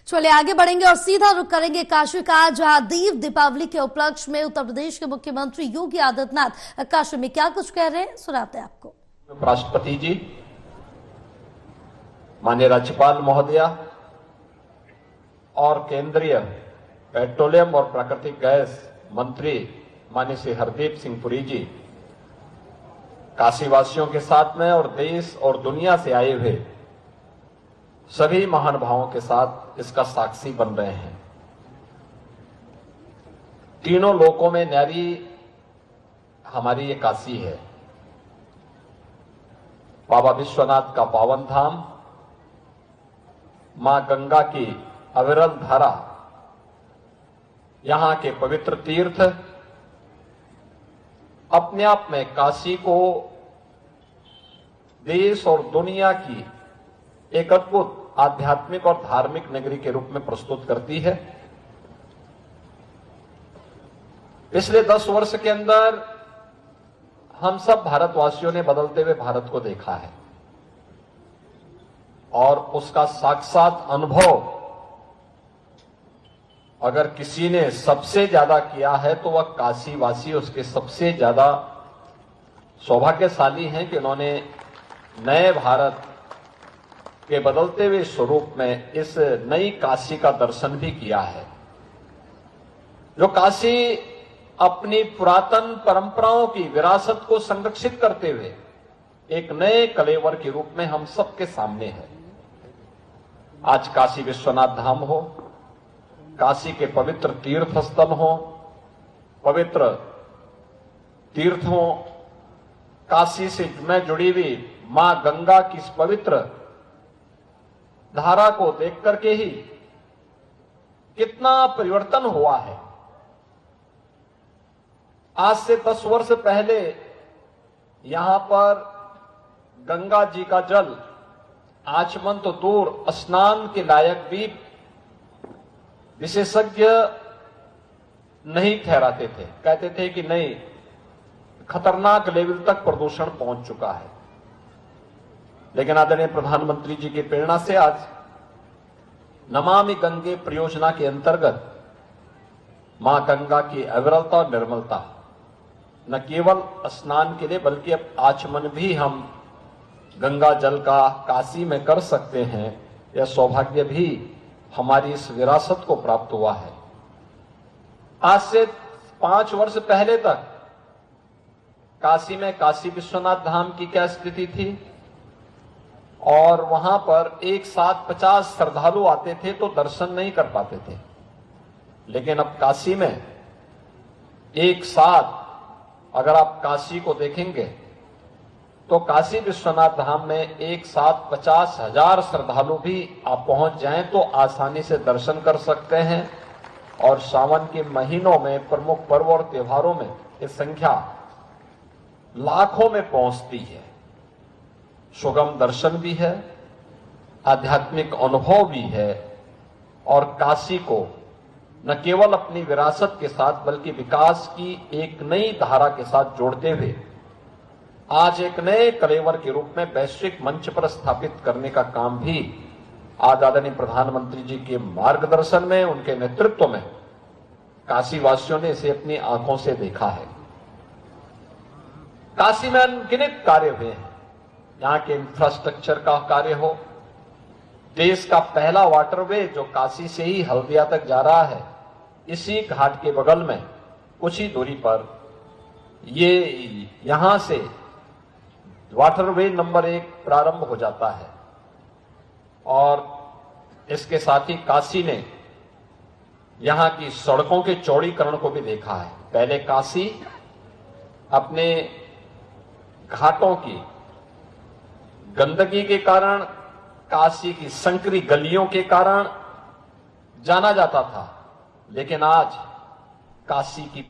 चलिए आगे बढ़ेंगे और सीधा रुख करेंगे काशी का, जहां दीव दीपावली के उपलक्ष्य में उत्तर प्रदेश के मुख्यमंत्री योगी आदित्यनाथ काशी में क्या कुछ कह रहे हैं, सुनाते हैं आपको। राष्ट्रपति जी, माननीय राज्यपाल महोदया और केंद्रीय पेट्रोलियम और प्राकृतिक गैस मंत्री माननीय श्री हरदीप सिंह पुरी जी काशी वासियों के साथ में और देश और दुनिया से आए हुए सभी महानुभावों के साथ इसका साक्षी बन रहे हैं। तीनों लोकों में न्यारी हमारी ये काशी है। बाबा विश्वनाथ का पावन धाम, मां गंगा की अविरल धारा, यहां के पवित्र तीर्थ अपने आप में काशी को देश और दुनिया की एक अद्भुत आध्यात्मिक और धार्मिक नगरी के रूप में प्रस्तुत करती है। पिछले 10 वर्ष के अंदर हम सब भारतवासियों ने बदलते हुए भारत को देखा है और उसका साक्षात अनुभव अगर किसी ने सबसे ज्यादा किया है तो वह काशीवासी उसके सबसे ज्यादा सौभाग्यशाली हैं कि उन्होंने नए भारत के बदलते हुए स्वरूप में इस नई काशी का दर्शन भी किया है। जो काशी अपनी पुरातन परंपराओं की विरासत को संरक्षित करते हुए एक नए कलेवर के रूप में हम सबके सामने है। आज काशी विश्वनाथ धाम हो, काशी के पवित्र तीर्थ स्थल हो, पवित्र तीर्थ हो, काशी से में जुड़ी हुई मां गंगा की इस पवित्र धारा को देख करके ही कितना परिवर्तन हुआ है। आज से 10 वर्ष पहले यहां पर गंगा जी का जल आचमन तो दूर, स्नान के लायक भी विशेषज्ञ नहीं ठहराते थे। कहते थे कि नहीं, खतरनाक लेवल तक प्रदूषण पहुंच चुका है। लेकिन आदरणीय प्रधानमंत्री जी की प्रेरणा से आज नमामि गंगे परियोजना के अंतर्गत मां गंगा की अविरलता और निर्मलता न केवल स्नान के लिए बल्कि अब आचमन भी हम गंगा जल का काशी में कर सकते हैं। यह सौभाग्य भी हमारी इस विरासत को प्राप्त हुआ है। आज से 5 वर्ष पहले तक काशी में काशी विश्वनाथ धाम की क्या स्थिति थी और वहां पर एक साथ 50 श्रद्धालु आते थे तो दर्शन नहीं कर पाते थे। लेकिन अब काशी में एक साथ अगर आप काशी को देखेंगे तो काशी विश्वनाथ धाम में एक साथ 50,000 श्रद्धालु भी आप पहुंच जाएं तो आसानी से दर्शन कर सकते हैं। और सावन के महीनों में प्रमुख पर्व और त्योहारों में ये संख्या लाखों में पहुंचती है। सुगम दर्शन भी है, आध्यात्मिक अनुभव भी है और काशी को न केवल अपनी विरासत के साथ बल्कि विकास की एक नई धारा के साथ जोड़ते हुए आज एक नए कलेवर के रूप में वैश्विक मंच पर स्थापित करने का काम भी आज आदरणीय प्रधानमंत्री जी के मार्गदर्शन में, उनके नेतृत्व में काशी वासियों ने इसे अपनी आंखों से देखा है। काशी में अनगिनत कार्य हुए हैं। यहाँ के इंफ्रास्ट्रक्चर का कार्य हो, देश का पहला वाटरवे जो काशी से ही हल्दिया तक जा रहा है, इसी घाट के बगल में कुछ ही दूरी पर ये यहां से वाटरवे नंबर 1 प्रारंभ हो जाता है। और इसके साथ ही काशी ने यहां की सड़कों के चौड़ीकरण को भी देखा है। पहले काशी अपने घाटों की गंदगी के कारण, काशी की संकरी गलियों के कारण जाना जाता था, लेकिन आज काशी की